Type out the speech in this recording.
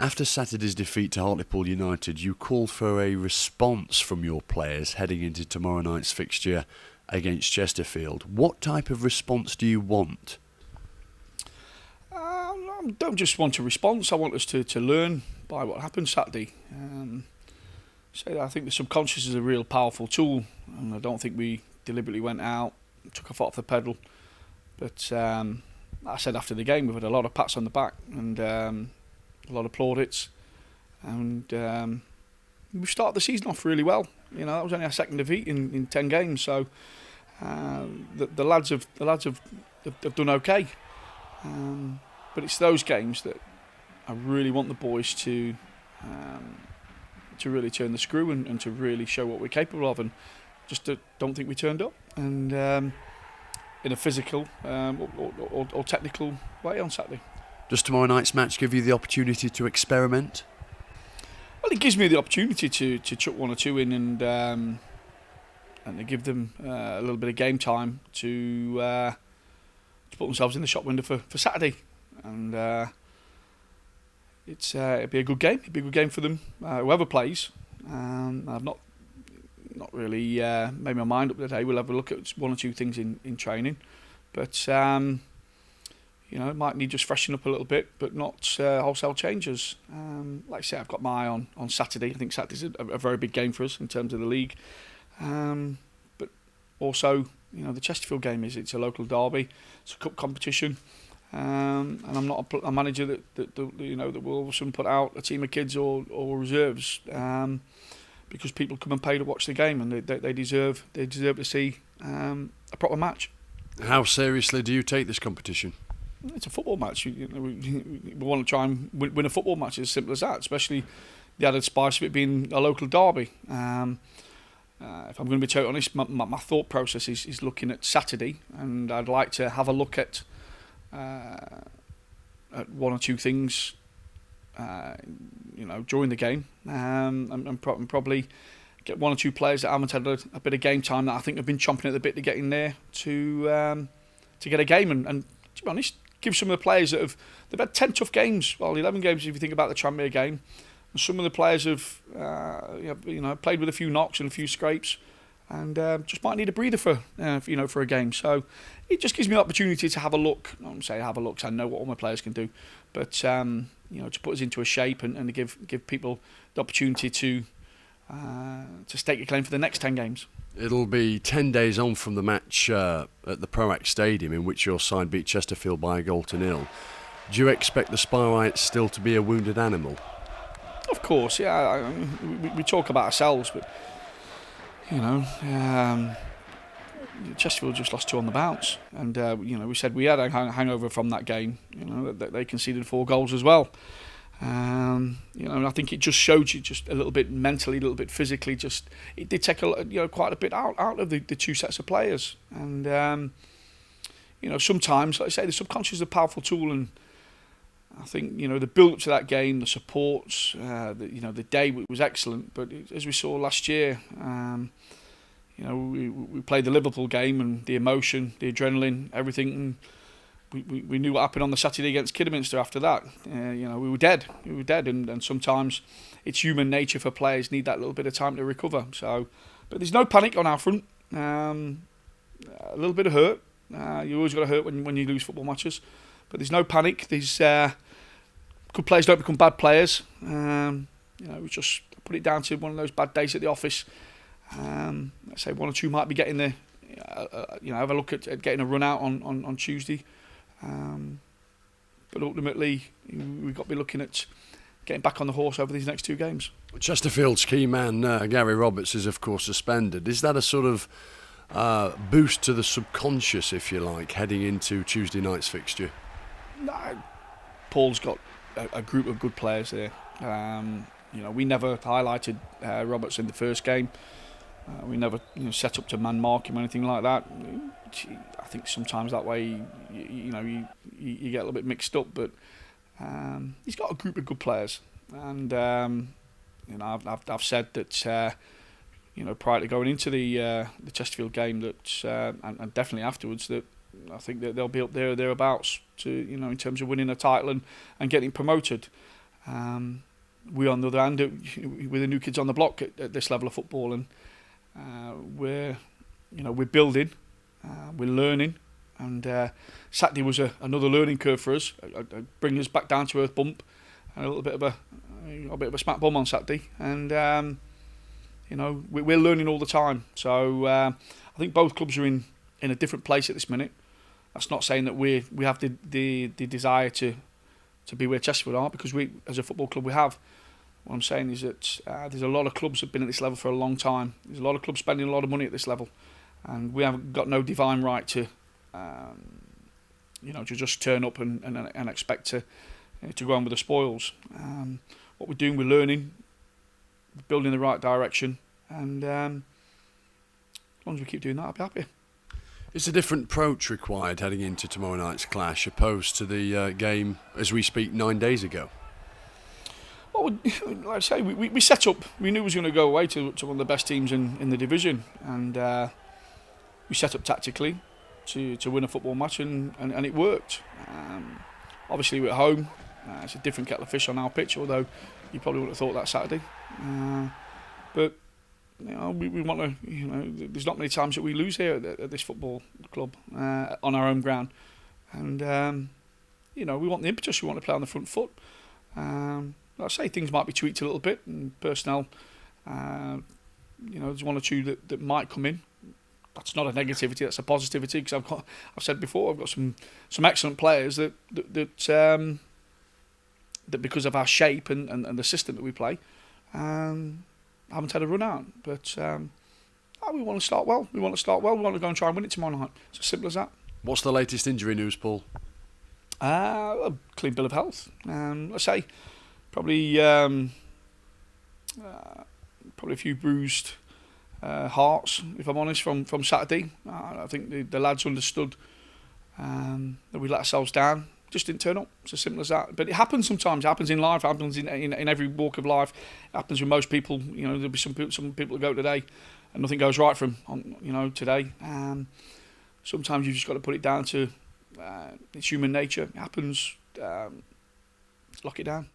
After Saturday's defeat to Hartlepool United, you called for a response from your players heading into tomorrow night's fixture against Chesterfield. What type of response do you want? I don't just want a response. I want us to learn by what happened Saturday. So I think the subconscious is a real powerful tool, and I don't think we deliberately went out, took our foot off the pedal. But I said after the game, we've had a lot of pats on the back and a lot of plaudits, and we started the season off really well. You know, that was only our second defeat in 10 games, so the lads have done okay. But it's those games that I really want the boys to really turn the screw and to really show what we're capable of, and just don't think we turned up, and in a physical or technical way on Saturday. Does tomorrow night's match give you the opportunity to experiment? Well, it gives me the opportunity to chuck one or two in and to give them a little bit of game time to put themselves in the shop window for Saturday, and it'd be a good game. It'd be a good game for them, whoever plays. I've not really made my mind up today. We'll have a look at one or two things in training, but you know, it might need just freshening up a little bit, but not wholesale changes. Like I say, I've got my eye on Saturday. I think Saturday's a very big game for us in terms of the league, but also, you know, the Chesterfield game it's a local derby, it's a cup competition, and I'm not a manager that will all of a sudden put out a team of kids or reserves, because people come and pay to watch the game, and they deserve to see a proper match. How seriously do you take this competition? It's a football match. We want to try and win a football match. It's as simple as that, especially the added spice of it being a local derby. If I'm going to be totally honest, my thought process is looking at Saturday, and I'd like to have a look at one or two things during the game, and probably get one or two players that haven't had a bit of game time that I think have been chomping at the bit to get in there to get a game, and to be honest, give some of the players they've had 10 tough games, well 11 games if you think about the Tranmere game, and some of the players have played with a few knocks and a few scrapes, and just might need a breather for a game. So it just gives me the opportunity to have a look. I don't say have a look, 'cause I know what all my players can do, but to put us into a shape and to give people the opportunity to stake a claim for the next 10 games. It'll be 10 days on from the match at the Proact Stadium, in which your side beat Chesterfield by a goal to nil. Do you expect the Sparrites still to be a wounded animal? Of course, yeah. We talk about ourselves, but Chesterfield just lost 2 on the bounce, and we said we had a hangover from that game. That they conceded 4 goals as well. And I think it just showed you just a little bit mentally, a little bit physically. Just it did take quite a bit out of the two sets of players, and sometimes, like I say, the subconscious is a powerful tool, and I think the build up to that game, the supports, the day was excellent. But as we saw last year, we played the Liverpool game, and the emotion, the adrenaline, everything. And we knew what happened on the Saturday against Kidderminster after that. We were dead. And sometimes it's human nature for players need that little bit of time to recover. So, but there's no panic on our front. A little bit of hurt. You always got to hurt when you lose football matches. But there's no panic. There's good players don't become bad players. We just put it down to one of those bad days at the office. Let's say one or two might be getting the, have a look at getting a run out on Tuesday. But ultimately, we've got to be looking at getting back on the horse over these next 2 games. Chesterfield's key man, Gary Roberts, is of course suspended. Is that a sort of boost to the subconscious, if you like, heading into Tuesday night's fixture? No, Paul's got a group of good players there. We never highlighted Roberts in the first game. We never set up to man mark him or anything like that. I think sometimes that way you get a little bit mixed up, but he's got a group of good players, and I've said that prior to going into the Chesterfield game that and definitely afterwards that I think that they'll be up there or thereabouts to in terms of winning a title and getting promoted. We, on the other hand, we're the new kids on the block at this level of football, and we're building, we're learning, and Saturday was another learning curve for us. Bring us back down to earth bump, and a little bit of a smack bum on Saturday, and we're learning all the time. So I think both clubs are in a different place at this minute. That's not saying that we have the desire to be where Chesterfield are, because we, as a football club, we have. What I'm saying is that there's a lot of clubs that have been at this level for a long time. There's a lot of clubs spending a lot of money at this level, and we haven't got no divine right to just turn up and expect to go on with the spoils. What we're doing, we're learning, we're building in the right direction, and as long as we keep doing that, I'll be happy. Is a different approach required heading into tomorrow night's clash opposed to the game as we speak 9 days ago? Well, like I say, we set up. We knew we was going to go away to one of the best teams in the division, and we set up tactically to win a football match, and it worked. Obviously, we're at home. It's a different kettle of fish on our pitch, although you probably wouldn't have thought that Saturday. But we want to. There's not many times that we lose here at this football club on our own ground, and we want the impetus. We want to play on the front foot. Like I say, things might be tweaked a little bit, and personnel, there's one or two that might come in. That's not a negativity; that's a positivity. Because I've said before, I've got some excellent players that because of our shape and the system that we play, haven't had a run out. But we want to start well. We want to go and try and win it tomorrow night. It's as simple as that. What's the latest injury news, Paul? A clean bill of health. Let's say probably a few bruised hearts, if I'm honest, from Saturday. I think the lads understood that we let ourselves down. Just didn't turn up. It's as simple as that. But it happens sometimes. It happens in life. It happens in every walk of life. It happens with most people. There'll be some people that go today and nothing goes right for them. Today. Sometimes you've just got to put it down to it's human nature. It happens. Lock it down.